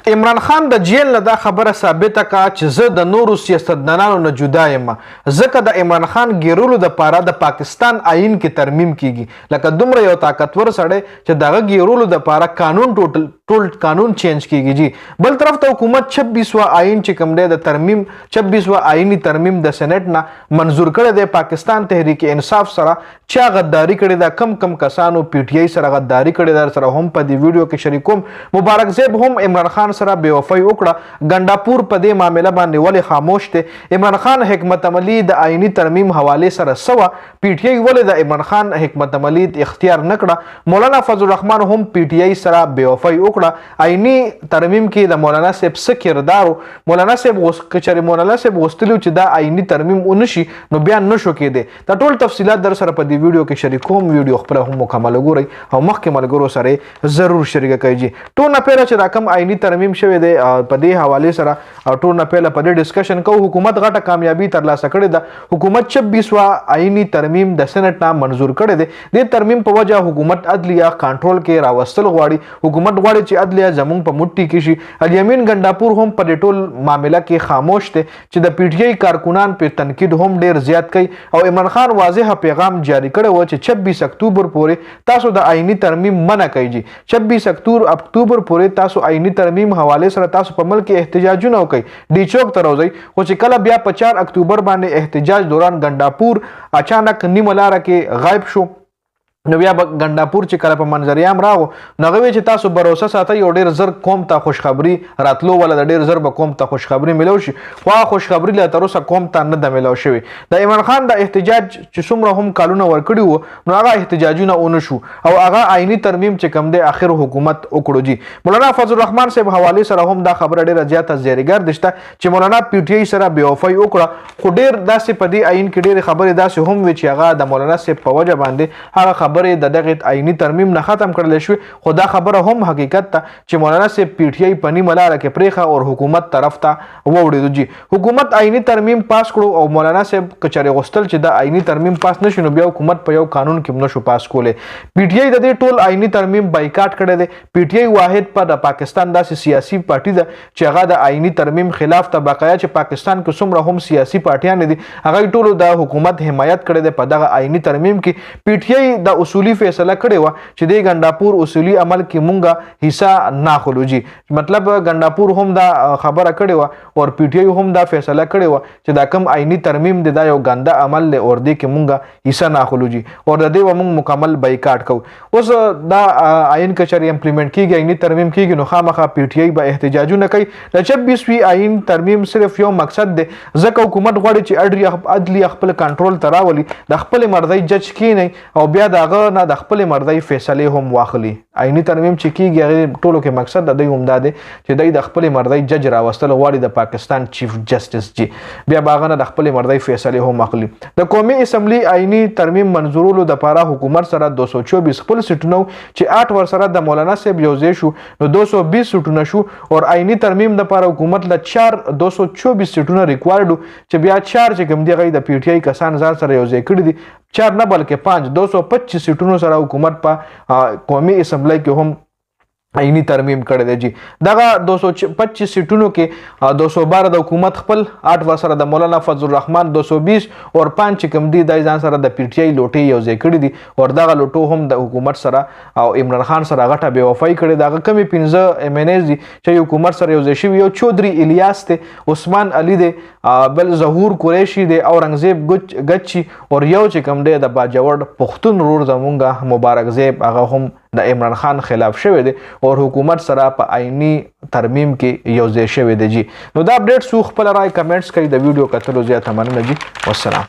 عمران خان د جیل نه دا خبره ثابته کا چې زه د نورو سیاستدانانو نه جدا یم، ځکه د عمران خان ګیرولو د پاره د پاکستان آئین کې ترمیم کیږي. لکه دومره یو طاقتور سړی چې دغه ګیرولو د پاره قانون ټول قانون چینج کیږي جی. بل طرف ته حکومت 26واں آئین چې کوم دی د ترمیم 26واں آئینی ترمیم د سېنات نه منظور کړی دی. پاکستان تحریک انصاف سره چا غداری کړی دا کم کسانو پی ټی آی سره غداری کړی دا سره هم په دې ویډیو کې شریکوم. مبارک زیب هم عمران خان سره بیوفای وکړه. ګنډاپور په دې معاملې باندې ولې خاموش دی؟ عمران خان حکمت عملی د آئینی ترمیم حواله سره سوا پی ټی آی ولې د عمران خان حکمت عملی اختیار نکړه؟ مولانا فضل الرحمن هم پی ټی آی سره بیوفای وکړه. آئینی ترمیم کې د مولانا صاحب څه کردار؟ مولانا صاحب کچری مولانا صاحب غوښتلو چې دا آئینی ترمیم ونشي نو بیا نشو کېده. دا ټول تفصيلات در سره په دې ویډیو کې شریکوم. ویډیو خپل هم مکمل ګورئ او مخکې ملګرو سره ضرور شریک کړئ. ټول نه پیره چې دا کوم آئینی ترمیم شوی دی په دې حواله سره ټول نه پیله په دې ډسکشن کوو. حکومت غټه کامیابی ترلاسه کړې ده. حکومت 26واں آئینی ترمیم د سېنات نه منظور کړی دی. د ترمیم په وجه حکومت عدلیه کنټرول کې راوستل غواړي. حکومت غواړي چې عدلیه زمونږ په مټي کې شي. الیمین ګنډاپور هم په دې ټول معاملې کې خاموش دی چې د پی ټی آی کارکونان په تنقید هم ډیر زیات کوي او عمران خان واضح پیغام جاری کړی و چې 26 اکتوبر پورې تاسو د آئینی ترمیم منع کوي. 26 اکتوبر پورې تاسو آئینی ترمیم حواله سره تاسو په ملک احتجاجونه وکړي. ډي چوک ته راوځي. خو چې کله بیا په 4 اکتوبر باندې احتجاج دوران ګنډاپور اچانک نیمه لاره کې غایب شو نو بیا ګنډاپور چې کله په منظریام راغو نو هغه چې تاسو باور ساتئ او ډیر زر قوم ته خوشخبری راتلو ولا ډیر زر به قوم ته خوشخبری ملو شي. خو خوشخبری لا تر اوسه قوم ته نه د ملو شوی. د عمران خان د احتجاج چې څومره هم کالونه ورکړي وو نو هغه احتجاجونه اون شو او هغه آئینی ترمیم چې کم دی اخر حکومت وکړو جی. مولانا فضل الرحمن صاحب حواله سره هم دا خبره ډیره زیاته زیریګر دشته چې مولانا پی ټی آی سره بیوفای وکړه. خو ډیر داسې په دې آئین کې ډیر خبره داسې هم وی چې هغه د مولانا صاحب په وجه باندې هغه خبره د دغه آئینی ترمیم نه ختم کړل شو. خو دا خبره هم حقیقت ته چې مولانا صاحب پی ټی آی پنی ملاره کې پریخه او حکومت طرف ته ووړي جی. حکومت آئینی ترمیم پاس کړو او مولانا صاحب کچره غوښتل چې دا آئینی ترمیم پاس نشي نو بیا حکومت په یو قانون کې نشو پاس کولې. پی ټی آی د دې ټول آئینی ترمیم بایکاټ کړی دی. پی ټی آی واحد په د پاکستان داسې سیاسي پارټي ده چې هغه د آئینی ترمیم خلاف ته بقایا چې پاکستان کې څومره هم سیاسي پارټیان دي هغه ټول د حکومت حمایت کړی دی په دغه آئینی ترمیم کې. پی ټی آی د اصولي فیصله کړی و چې د ګنډاپور اصولي عمل کې مونږه حصہ ناخلو جی. مطلب ګنډاپور هم دا خبره کړی و او پی ټی آی هم دا فیصله کړی و چې دا کم آئینی ترمیم دی دا یو ګنده عمل دی او د کې مونږه حصہ ناخلو جی او د دې و مونږ مکمل بایکاټ کو. اوس دا آئین کچری امپلیمنٹ کیږي آئینی ترمیم کیږي نو خامخا پی ټی آی به احتجاجونه کوي. د 26وی آئین ترمیم صرف یو مقصد دی ځکه حکومت غواړي چې عدلیه خپل کنټرول تراولي د خپل مرضی جج کینی او بیا دغه نه د خپل مرضی فیصله هم واخلي. آئینی ترمیم چې کیږي هغه ټولو کې مقصد د دوی هم دا دی چې د خپل مرضی جج راوستل غواړي د پاکستان چیف جسټس جی بیا باغ نه د خپل مرضی فیصله هم واخلي. د قومي اسمبلی آئینی ترمیم منظورولو د پاره حکومت سره 224 خپل سیټونو چې 8 ور سره د مولانا صاحب یوځای شو نو 220 سیټونه شو او آئینی ترمیم د پاره حکومت له 224 سیټونه ریکوایرډ چې بیا 4 چې کوم دی غي د پی ټی آی کسان ځان سره یوځای کړی دي 4 نه بلکې 5 225 سیټونو سره حکومت په قومي اسمبلی کې هم آئینی ترمیم کړی دی جی. دغه 225 سیټونو کې 212 د حکومت خپل 8 ور سره د مولانا فضل الرحمن 220 او 5 کم دی د ځان سره د پی ټی آی لوټي یو ځای کړی دي او دغه لوټو هم د حکومت سره او عمران خان سره غټه بیوفای کړی. دغه کمی 15 ایم ان ایز دي چې حکومت سره یو ځای شوی. یو چودري الیاس ته عثمان علي دی بل ظهور قریشی دی اورنګزیب گچی او یو چې کم دی د باجوړ پښتون رور زمونږه مبارک زیب هغه هم د عمران خان خلاف شوی دی او حکومت سره په آئینی ترمیم کې یو ځای شوی دی جی. نو دا اپډیټ سو خپل رائے کمنټس کوي. د ویډیو کتلو زیاته مننه جی. والسلام.